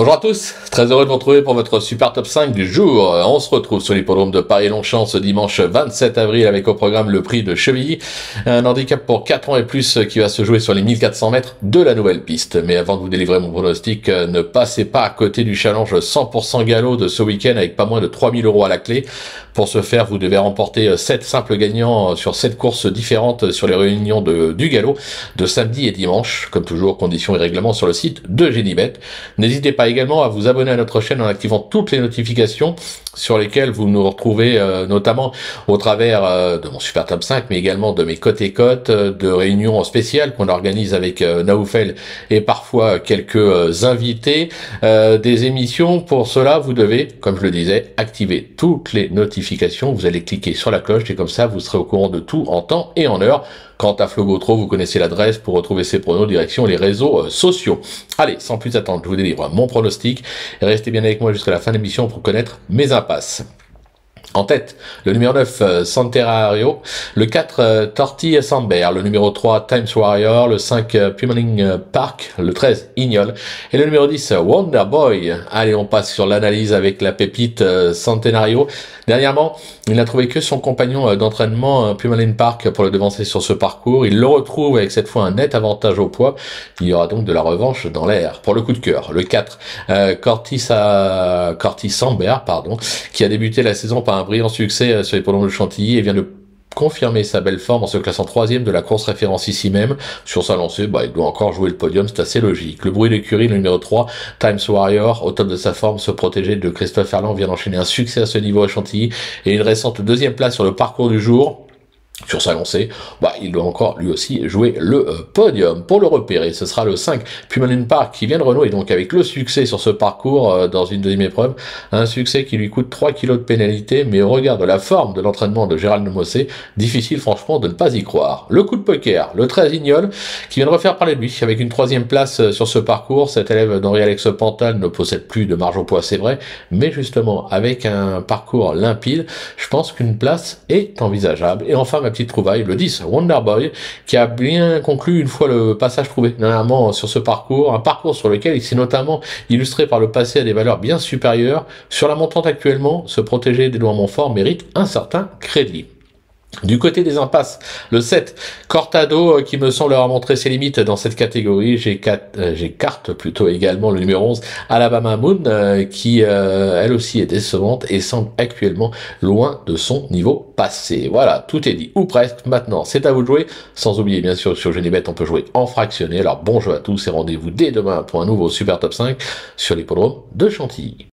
Bonjour à tous, très heureux de vous retrouver pour votre super top 5 du jour. On se retrouve sur l'hippodrome de Paris-Longchamp ce dimanche 27 avril avec au programme le prix de Chevilly, un handicap pour 4 ans et plus qui va se jouer sur les 1400 mètres de la nouvelle piste. Mais avant de vous délivrer mon pronostic, ne passez pas à côté du challenge 100% galop de ce week-end avec pas moins de 3000 € à la clé. Pour ce faire, vous devez remporter 7 simples gagnants sur 7 courses différentes sur les réunions du galop de samedi et dimanche. Comme toujours, conditions et règlements sur le site de Génibet. N'hésitez pas également à vous abonner à notre chaîne en activant toutes les notifications sur lesquelles vous nous retrouvez notamment au travers de mon super top 5, mais également de mes cotes et cotes, de réunions spéciales qu'on organise avec Naoufel et parfois quelques invités, des émissions. Pour cela, vous devez, comme je le disais, activer toutes les notifications. Vous allez cliquer sur la cloche et comme ça, vous serez au courant de tout en temps et en heure. Quant à Flo Gautreau, vous connaissez l'adresse pour retrouver ses pronos, direction les réseaux sociaux. Allez, sans plus attendre, je vous délivre mon pronostic. Et restez bien avec moi jusqu'à la fin de l'émission pour connaître mes impasses. En tête, le numéro 9, Santerario, le 4, Tortilla Samber, le numéro 3, Times Warrior, le 5, Pumaling Park, le 13, Ignol, et le numéro 10, Wonder Boy. Allez, on passe sur l'analyse avec la pépite Centenario. Dernièrement, il n'a trouvé que son compagnon d'entraînement, Pumaling Park, pour le devancer sur ce parcours. Il le retrouve avec cette fois un net avantage au poids. Il y aura donc de la revanche dans l'air. Pour le coup de cœur, le 4, Cortis Samber, qui a débuté la saison par un brillant succès sur les l'hippodrome de Chantilly et vient de confirmer sa belle forme en se classant 3e de la course référence ici même. Sur sa lancée, il doit encore jouer le podium, c'est assez logique. Le bruit d'écurie, le numéro 3, Times Warrior, au top de sa forme, se protéger de Christophe Herland, vient d'enchaîner un succès à ce niveau à Chantilly et une récente 2e place sur le parcours du jour. Sur sa lancée, il doit encore lui aussi jouer le podium. Pour le repérer, ce sera le 5, Pumaling Park, qui vient de renouer donc avec le succès sur ce parcours dans une deuxième épreuve. Un succès qui lui coûte 3 kilos de pénalité, mais au regard de la forme de l'entraînement de Gérald Mossé, difficile franchement de ne pas y croire. Le coup de poker, le 13 Ignol, qui vient de refaire parler de lui avec une 3e place sur ce parcours. Cet élève d'Henri-Alex Pantal ne possède plus de marge au poids, c'est vrai, mais justement avec un parcours limpide, je pense qu'une place est envisageable. Et enfin, ma petite trouvaille, le 10, Wonder Boy, qui a bien conclu une fois le passage trouvé dernièrement sur ce parcours, un parcours sur lequel il s'est notamment illustré par le passé à des valeurs bien supérieures. Sur la montante actuellement, se protéger des lois Montfort mérite un certain crédit. Du côté des impasses, le 7, Cortado, qui me semble avoir montré ses limites dans cette catégorie. J'écarte plutôt également le numéro 11, Alabama Moon, qui elle aussi est décevante et semble actuellement loin de son niveau passé. Voilà, tout est dit, ou presque. Maintenant, c'est à vous de jouer. Sans oublier, bien sûr, sur Génibet, on peut jouer en fractionné. Alors bon jeu à tous et rendez-vous dès demain pour un nouveau Super Top 5 sur l'hippodrome de Chantilly.